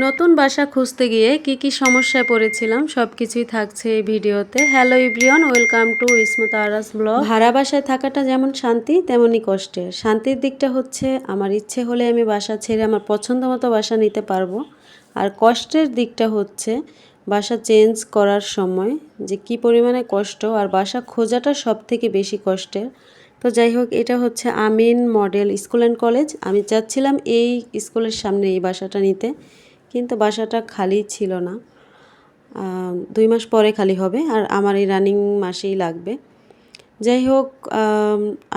নতুন বাসা খুঁজতে গিয়ে কি সমস্যায় পড়েছিলাম সবকিছুই থাকছে এই ভিডিওতে। Hello everyone, welcome to Ismat Ara's blog. ভাড়া বাসায় থাকাটা যেমন শান্তি তেমনই কষ্টের। শান্তির দিকটা হচ্ছে আমার ইচ্ছে হলে আমি বাসা ছেড়ে আমার পছন্দ মতো বাসা নিতে পারবো, আর কষ্টের দিকটা হচ্ছে বাসা চেঞ্জ করার সময় যে কি পরিমাণে কষ্ট, আর বাসা খোঁজাটা সব থেকে বেশি কষ্টের। তো যাই হোক, এটা হচ্ছে আমিন মডেল স্কুল অ্যান্ড কলেজ। আমি চাচ্ছিলাম এই স্কুলের সামনে এই বাসাটা নিতে, কিন্তু বাসাটা খালি ছিল না। 2 মাস পরে খালি হবে, আর আমার এই রানিং মাসেই লাগবে। যাই হোক,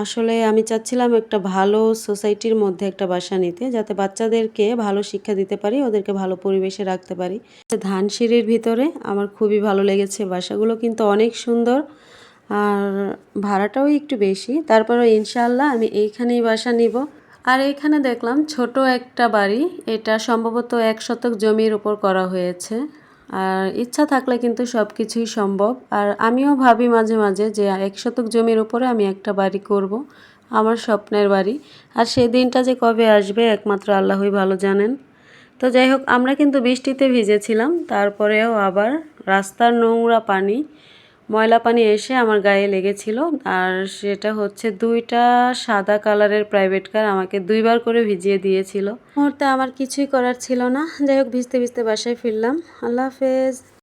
আসলে আমি চাচ্ছিলাম একটা ভালো সোসাইটির মধ্যে একটা বাসা নিতে, যাতে বাচ্চাদেরকে ভালো শিক্ষা দিতে পারি, ওদেরকে ভালো পরিবেশে রাখতে পারি। ধানসিঁড়ির ভিতরে আমার খুবই ভালো লেগেছে। বাসাগুলো কিন্তু অনেক সুন্দর, আর ভাড়াটাও একটু বেশি। তারপরে ইনশাআল্লাহ আমি এইখানেই বাসা নিব। আর এইখানে দেখলাম ছোট একটা বাড়ি, এটা সম্ভবত 1 শতক জমির উপর করা হয়েছে। আর ইচ্ছা থাকলে কিন্তু সব কিছুই সম্ভব। আর আমিও ভাবি মাঝে মাঝে যে 1 শতক জমির উপরে আমি একটা বাড়ি করব, আমার স্বপ্নের বাড়ি। আর সেই দিনটা যে কবে আসবে একমাত্র আল্লাহই ভালো জানেন। তো যাই হোক, আমরা কিন্তু বৃষ্টিতে ভিজেছিলাম, তারপরেও আবার রাস্তার নোংরা পানি, ময়লা পানি এসে আমার গায়ে লেগেছিল। আর সেটা হচ্ছে 2টা সাদা কালারের প্রাইভেট কার আমাকে 2বার করে ভিজিয়ে দিয়েছিল। মুহূর্তে আমার কিছুই করার ছিল না। যাই হোক, ভিজতে ভিজতে বাসায় ফিরলাম। আল্লাহ হাফেজ।